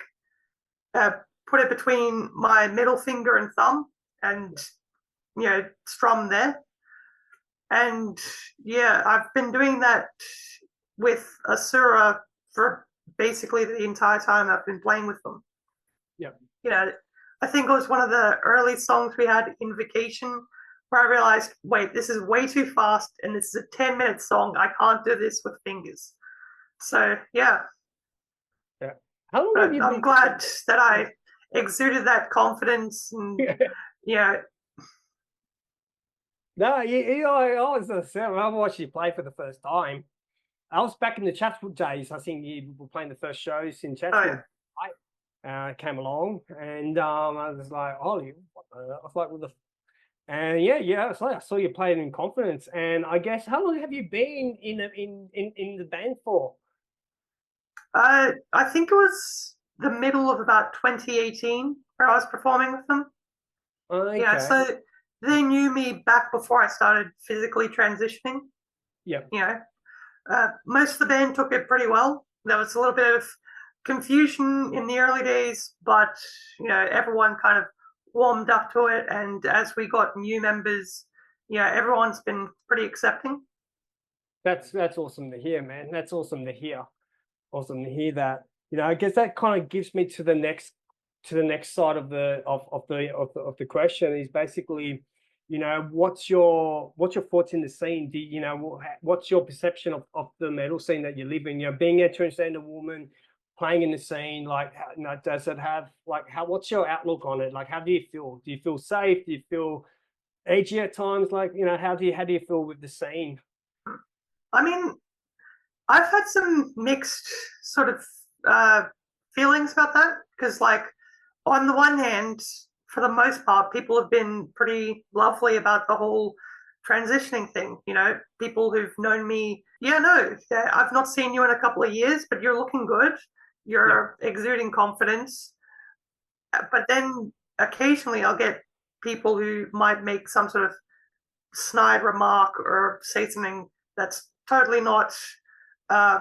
S2: put it between my middle finger and thumb and, strum there. And yeah, I've been doing that with Asura for basically the entire time I've been playing with them.
S1: Yeah.
S2: I think it was one of the early songs we had, Invocation, where I realized, wait, this is way too fast and this is a 10-minute song. I can't do this with fingers. So yeah.
S1: Yeah. How long have you
S2: I'm
S1: been?
S2: glad that I exuded that confidence and
S1: No, I was the same. I watched you play for the first time. I was back in the Chatswood days. I think you were playing the first shows in Chatswood. I came along and I was like, holy, I was like, with the, and yeah. So I saw you playing in confidence. And I guess, how long have you been in the band for?
S2: I think it was the middle of about 2018 where I was performing with them.
S1: Okay.
S2: So they knew me back before I started physically transitioning.
S1: Yeah.
S2: Most of the band took it pretty well. There was a little bit of confusion in the early days, but everyone kind of warmed up to it. And as we got new members, everyone's been pretty accepting.
S1: That's awesome to hear, man. That's awesome to hear. Awesome to hear that. I guess that kind of gives me to the next side of the question is basically, what's your thoughts in the scene? What's your perception of the metal scene that you live in? Being a transgender woman, playing in the scene, like, does it have what's your outlook on it? Like, how do you feel? Do you feel safe? Do you feel edgy at times? Like, how do you feel with the scene?
S2: I mean, I've had some mixed sort of feelings about that because, like, on the one hand, for the most part, people have been pretty lovely about the whole transitioning thing. People who've known me, I've not seen you in a couple of years, but you're looking good. You're exuding confidence. But then occasionally I'll get people who might make some sort of snide remark or say something that's totally not, I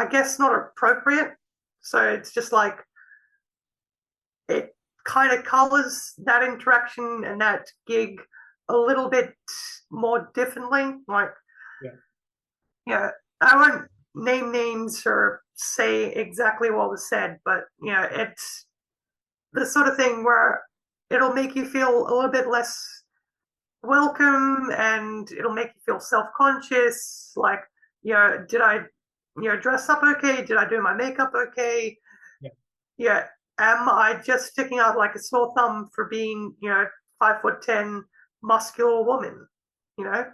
S2: guess, not appropriate. So it's just like, it kind of colors that interaction and that gig a little bit more differently. Like, I won't name names or say exactly what was said, but it's the sort of thing where it'll make you feel a little bit less welcome and it'll make you feel self-conscious. Like, did I, dress up okay? Did I do my makeup okay? Yeah. Am I just sticking out like a sore thumb for being, 5'10" muscular woman?
S1: Yeah.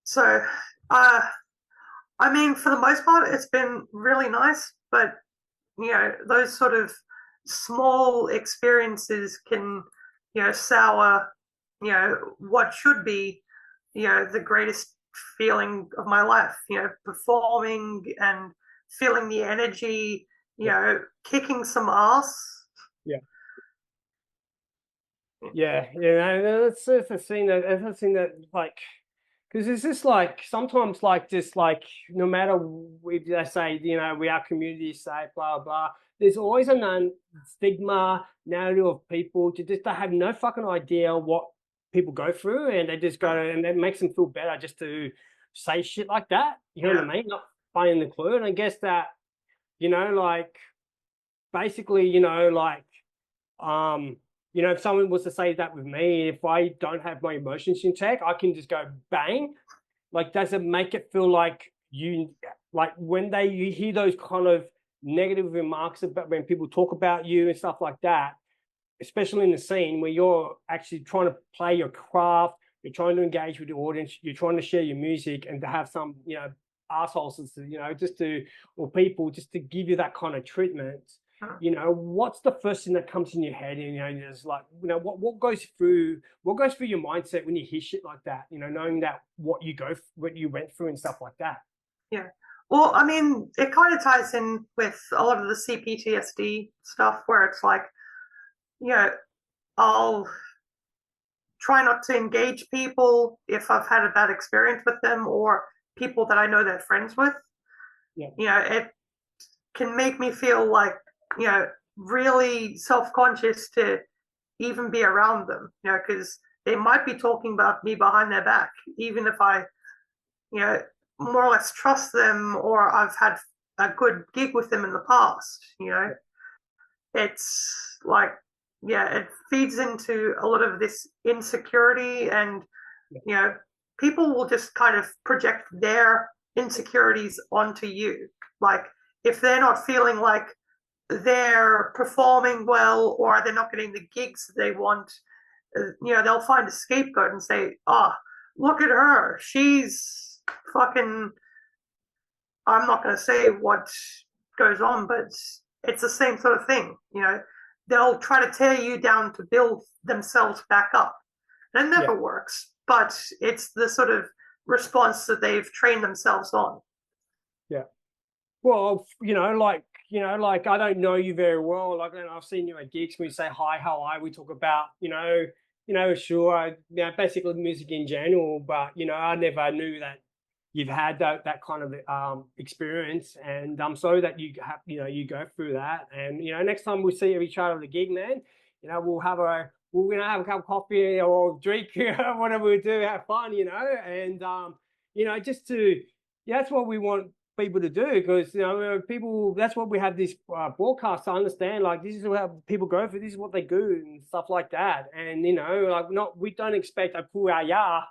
S2: So, I mean, for the most part, it's been really nice, but those sort of small experiences can, sour, what should be, the greatest feeling of my life. Performing and feeling the energy. Kicking some ass.
S1: Yeah, that's a thing that like, because it's just like sometimes like just like no matter if they say we are community safe, blah blah. There's always a stigma narrative of people to just have no fucking idea what people go through, and they just go and it makes them feel better just to say shit like that. You know what I mean? Not finding the clue, and I guess that like basically if someone was to say that with me, if I don't have my emotions in check, I can just go bang. Like, does it make it feel like when you hear those kind of negative remarks about when people talk about you and stuff like that, especially in the scene where you're actually trying to play your craft, you're trying to engage with the audience, you're trying to share your music, and to have some, assholes, or people just to give you that kind of treatment. What's the first thing that comes in your head? And it's like, what goes through your mindset when you hear shit like that? Knowing that what you went through and stuff like that.
S2: Yeah. Well, I mean, it kind of ties in with a lot of the C-PTSD stuff where it's like, I'll try not to engage people if I've had a bad experience with them or people that I know they're friends with.
S1: Yeah.
S2: It can make me feel like, really self-conscious to even be around them, because they might be talking about me behind their back, even if I, more or less trust them, or I've had a good gig with them in the past. It's like, it feeds into a lot of this insecurity, and people will just kind of project their insecurities onto you. Like, if they're not feeling like they're performing well, or they're not getting the gigs that they want, they'll find a scapegoat and say, oh, look at her, she's fucking, I'm not going to say what goes on, but it's the same sort of thing. They'll try to tear you down to build themselves back up. And it never works, but it's the sort of response that they've trained themselves on.
S1: Yeah. Well, like I don't know you very well. Like, I've seen you at gigs. We say hi, how are you? We talk about, sure, basically music in general. But I never knew that you've had that kind of experience, and I'm sorry that you have, you go through that. And next time we see each other at the gig, man, we're gonna have a cup of coffee or drink, whatever we do, have fun, and just to, that's what we want people to do, because people, that's what we have this broadcast to understand. Like, this is how people go through, this is what they do and stuff like that. And we don't expect a pull our yah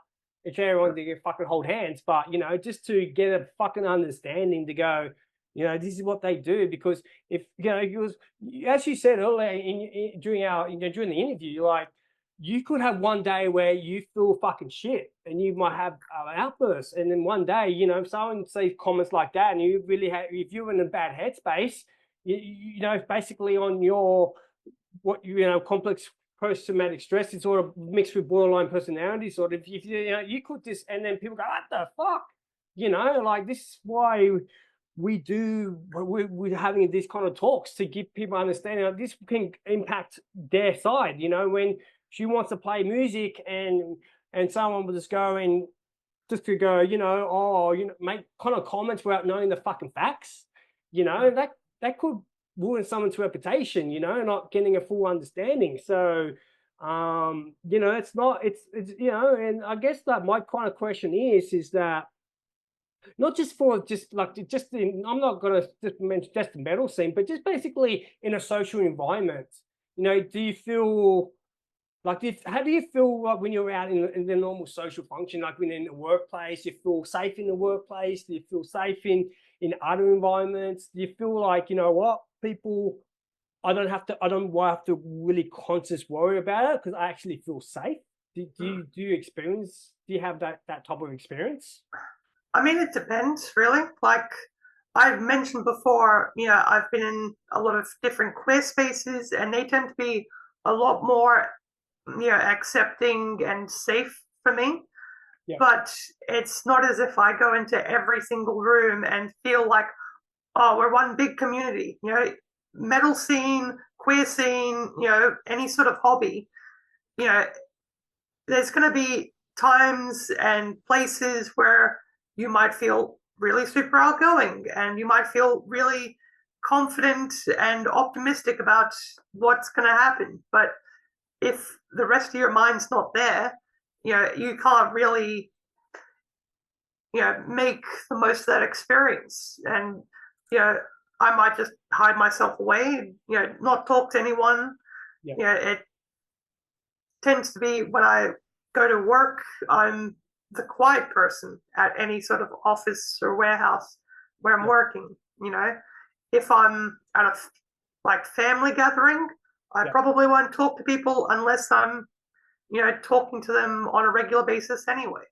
S1: and everyone to fucking hold hands, but just to get a fucking understanding to go, this is what they do. Because if as you said earlier during the interview, like, you could have one day where you feel fucking shit and you might have an outburst, and then one day, someone says comments like that, and you really have, if you're in a bad headspace, basically on your complex post-traumatic stress disorder mixed with borderline personality disorder, if you could just, and then people go, what the fuck, like, this is why we're having these kind of talks, to give people understanding this can impact their side. When she wants to play music and someone will just go and just to go, make kind of comments without knowing the fucking facts, that could ruin someone's reputation, not getting a full understanding. So, it's not, it's, and I guess that my kind of question is that not just for I'm not going to just mention just the metal scene, but just basically in a social environment, do you feel like, how do you feel like when you're out in the normal social function, like when you're in the workplace, you feel safe in the workplace? Do you feel safe in other environments? Do you feel like, people, I don't have to really conscious worry about it because I actually feel safe? Do you have that type of experience?
S2: I mean, it depends, really. Like I've mentioned before, I've been in a lot of different queer spaces, and they tend to be a lot more, accepting and safe for me. Yeah. But it's not as if I go into every single room and feel like, oh, we're one big community. Metal scene, queer scene, any sort of hobby. There's going to be times and places where you might feel really super outgoing, and you might feel really confident and optimistic about what's going to happen. But if the rest of your mind's not there, you can't really, make the most of that experience. And, I might just hide myself away, not talk to anyone. Yeah. It tends to be when I go to work, I'm the quiet person at any sort of office or warehouse where I'm working. If I'm at a family gathering, I probably won't talk to people unless I'm, talking to them on a regular basis anyway.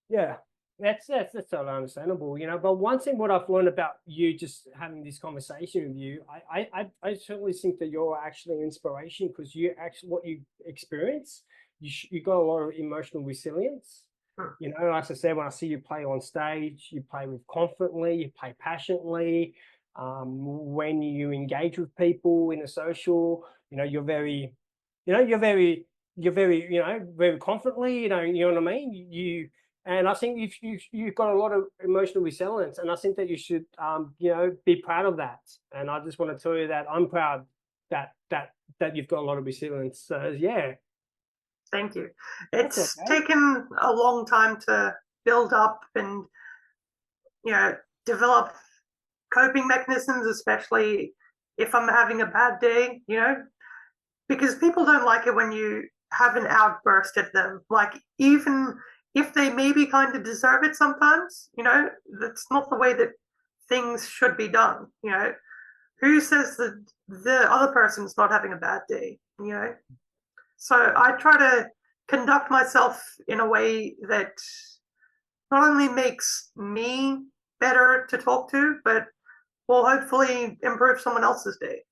S1: Yeah, that's totally understandable. But one thing what I've learned about you, just having this conversation with you, I certainly think that you're actually an inspiration, because what you experience, you got a lot of emotional resilience. Like I said, when I see you play on stage, you play with confidently, you play passionately. When you engage with people in a social, you're very, very confidently, you know what I mean? And I think you've got a lot of emotional resilience, and I think that you should, be proud of that. And I just want to tell you that I'm proud that you've got a lot of resilience. So yeah,
S2: Thank you.
S1: that's
S2: It's
S1: okay.
S2: taken a long time to build up and, develop coping mechanisms, especially if I'm having a bad day, because people don't like it when you have an outburst at them. Like, even if they maybe kind of deserve it sometimes, that's not the way that things should be done. Who says that the other person's not having a bad day? So I try to conduct myself in a way that not only makes me better to talk to, but will hopefully improve someone else's day.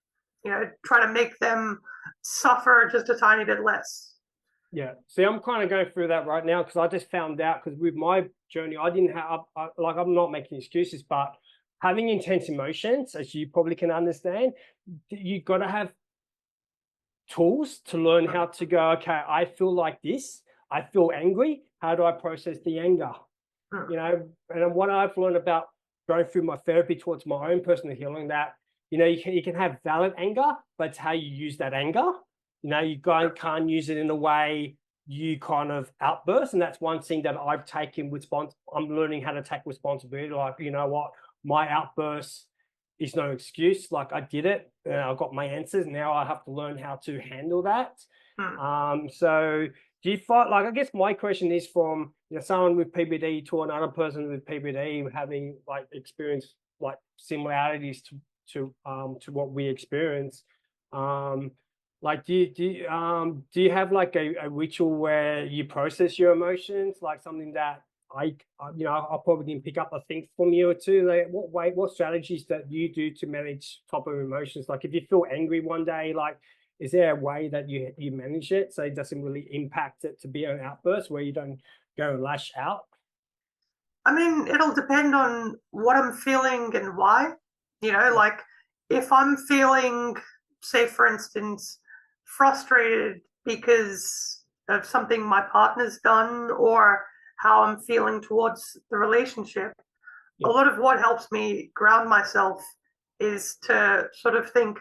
S2: Try to make them suffer just a tiny bit less.
S1: Yeah. See, I'm kind of going through that right now because I just found out, because with my journey, I didn't have, I'm not making excuses, but having intense emotions, as you probably can understand, you got to have tools to learn how to go, okay, I feel like this, I feel angry. How do I process the anger? And what I've learned about going through my therapy towards my own personal healing, that, you can have valid anger, but it's how you use that anger. You can't use it in a way you kind of outburst. And that's one thing that I've taken I'm learning how to take responsibility. Like, you know what, my outburst is no excuse. Like, I did it, I got my answers. Now I have to learn how to handle that. So do you find, like, I guess my question is from, someone with PPD to another person with PPD having like experienced like similarities to what we experience. Like, do you have like a ritual where you process your emotions, like something that I probably can pick up a thing from you or two? Like, what strategies that you do to manage top of emotions? Like, if you feel angry one day, like, is there a way that you manage it so it doesn't really impact it to be an outburst where you don't go lash out?
S2: I mean, it'll depend on what I'm feeling and why. Like, if I'm feeling, say, for instance, frustrated because of something my partner's done or how I'm feeling towards the relationship, a lot of what helps me ground myself is to sort of think,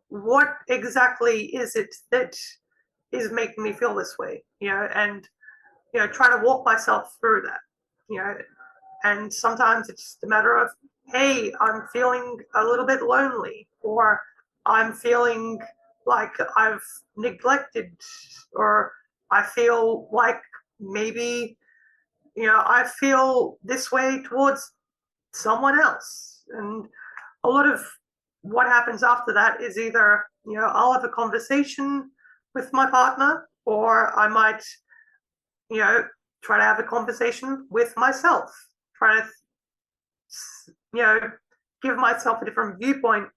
S2: what exactly is it that is making me feel this way, and try to walk myself through that, and sometimes it's just a matter of, hey, I'm feeling a little bit lonely, or I'm feeling like I've neglected, or I feel like maybe, I feel this way towards someone else. And a lot of what happens after that is either, I'll have a conversation with my partner, or I might, try to have a conversation with myself, try to, give myself a different viewpoint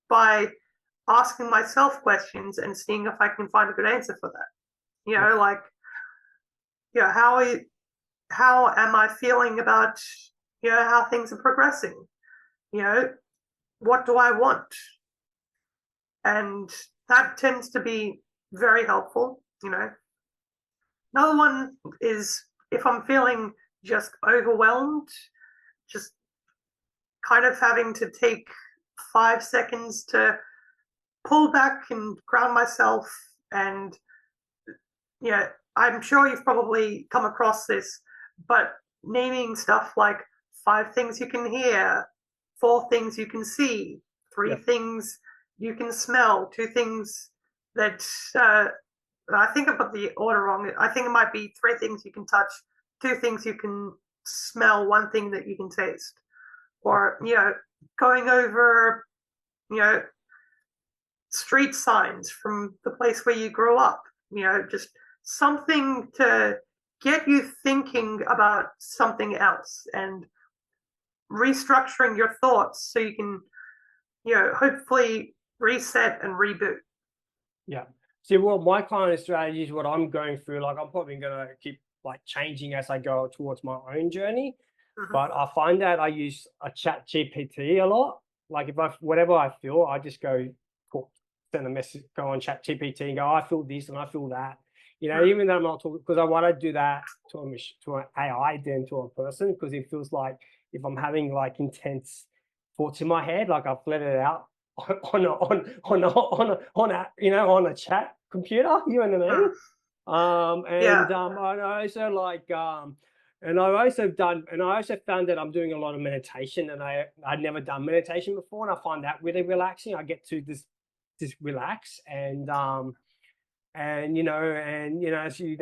S2: by asking myself questions and seeing if I can find a good answer for that. Like, how am I feeling about, how things are progressing? What do I want? And that tends to be very helpful. Another one is if I'm feeling just overwhelmed, just kind of having to take 5 seconds to pull back and ground myself. And I'm sure you've probably come across this, but naming stuff like 5 things you can hear, 4 things you can see, 3 things you can smell, 2 things that I think I've got the order wrong. I think it might be 3 things you can touch, 2 things you can smell, 1 thing that you can taste. Or, going over, street signs from the place where you grew up, just something to get you thinking about something else and restructuring your thoughts so you can, hopefully reset and reboot.
S1: Yeah. See, well, my kind of strategy is what I'm going through. Like, I'm probably going to keep like changing as I go towards my own journey. But I find that I use a chat GPT a lot. Like, whatever I feel, I just go send a message, go on chat GPT and go, I feel this and I feel that. even though I'm not talking, because I want to do that to an AI than to a person, because it feels like if I'm having like intense thoughts in my head, like I've let it out on a chat computer, you know what I mean? I also like and I also found that I'm doing a lot of meditation, and I'd never done meditation before, and I find that really relaxing. I get to just relax, and so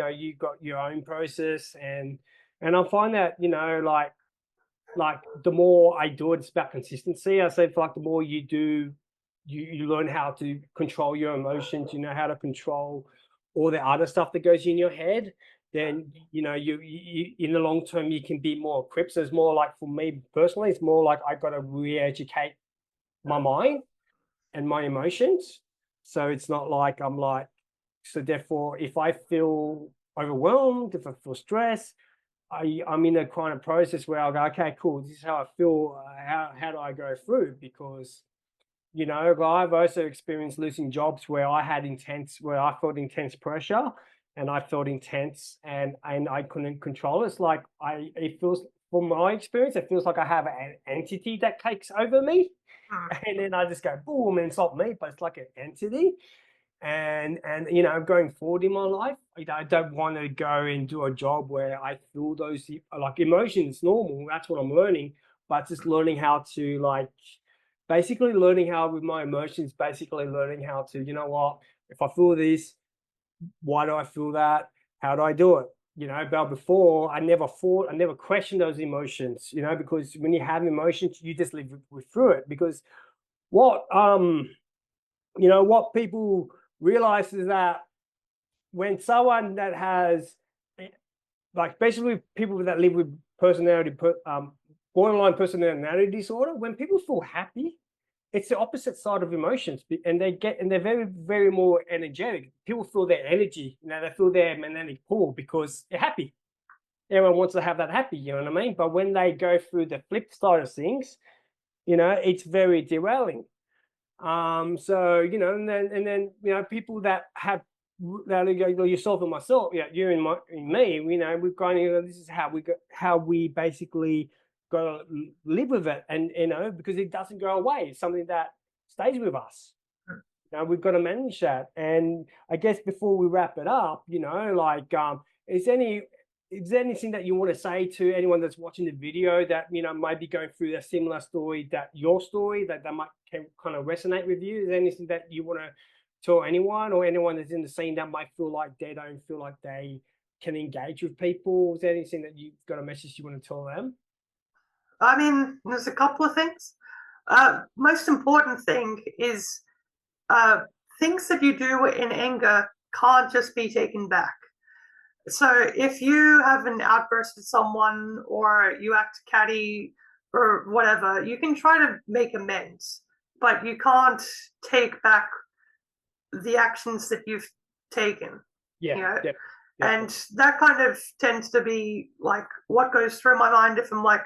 S1: you've got your own process, and I find that like the more I do it, it's about consistency. I say, like, the more you do, you learn how to control your emotions, how to control all the other stuff that goes in your head, then you in the long term you can be more equipped. So it's more like, for me personally, it's more like I got to re-educate my mind and my emotions. So it's not like I'm like, so therefore if I feel overwhelmed, if I feel stressed, I'm in a kind of process where I'll go, okay, cool, this is how I feel. How do I go through? Because I've also experienced losing jobs where I felt intense pressure, and I felt intense, and I couldn't control it. It's like it feels, from my experience, it feels like I have an entity that takes over me, and then I just go boom, and it's not me, but it's like an entity. And going forward in my life, I don't want to go and do a job where I feel those like emotions. Normal, that's what I'm learning, but just learning how to basically learning how with my emotions, basically learning how to, what, if I feel this, why do I feel that? How do I do it? But before, I never questioned those emotions, because when you have emotions, you just live through it. Because what people realize is that when someone that has, like, basically people that live with borderline personality disorder, when people feel happy, it's the opposite side of emotions, and they're very, very more energetic. People feel their energy, they feel their magnetic pull because they're happy. Everyone wants to have that happy, you know what I mean? But when they go through the flip side of things, it's very derailing. And then people that have yourself and myself, you and me, we've gone, this is how we basically got to live with it, and because it doesn't go away. It's something that stays with us. We've got to manage that. And I guess before we wrap it up, is there anything that you want to say to anyone that's watching the video that might be going through a similar story, that might kind of resonate with you? Is there anything that you want to tell anyone, or anyone that's in the scene that might feel like they don't feel like they can engage with people? Is there anything that you've got a message you want to tell them?
S2: I mean, there's a couple of things. Most important thing is things that you do in anger can't just be taken back. So if you have an outburst with someone, or you act catty or whatever, you can try to make amends, but you can't take back the actions that you've taken. And that kind of tends to be like what goes through my mind if I'm like,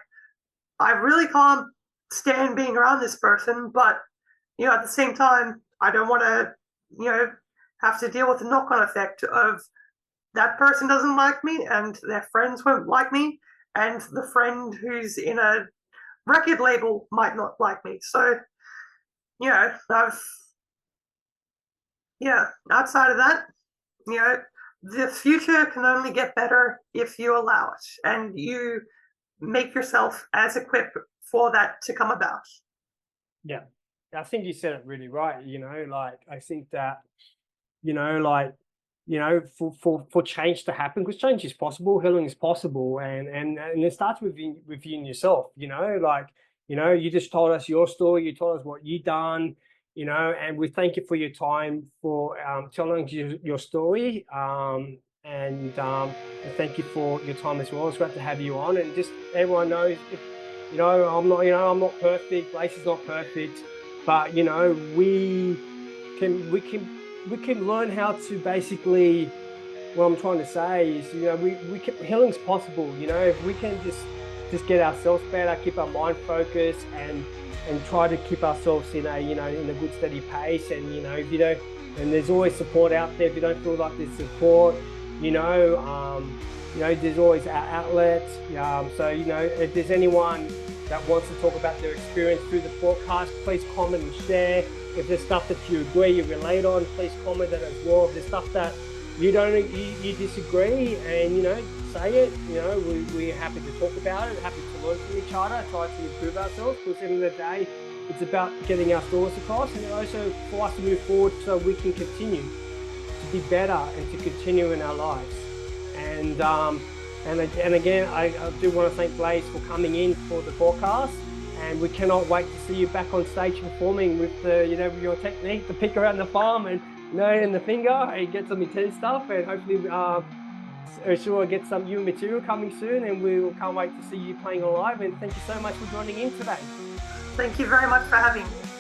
S2: I really can't stand being around this person, but at the same time, I don't want to have to deal with the knock-on effect of that person doesn't like me, and their friends won't like me, and the friend who's in a record label might not like me. So outside of that, the future can only get better if you allow it, and you make yourself as equipped for that to come about.
S1: Yeah, I think you said it really right. I think that, for change to happen, because change is possible, healing is possible, and it starts with you and yourself. You just told us your story, you told us what you've done, and we thank you for your time, for telling your story, and thank you for your time as well. It's great to have you on, and just everyone knows, I'm not perfect, Blaise is not perfect, but we can learn how to basically, what I'm trying to say is, healing's possible. If we can just get ourselves better, keep our mind focused, and try to keep ourselves in a good steady pace. And if you don't, and there's always support out there. If you don't feel like there's support, There's always our outlets. So, if there's anyone that wants to talk about their experience through the podcast, please comment and share. If there's stuff that you agree, you relate on, please comment that as well. If there's stuff that you disagree, and say it. We're happy to talk about it, happy to learn from each other, try to improve ourselves, because at the end of the day, it's about getting our thoughts across, and also for us to move forward so we can continue to be better and to continue in our lives. And again, I do want to thank Blaise for coming in for the podcast, and we cannot wait to see you back on stage performing with with your technique, the pick around the farm and and the finger, and get some intense stuff, and hopefully sure get some new material coming soon, and we can't wait to see you playing live. And thank you so much for joining in today.
S2: Thank you very much for having me.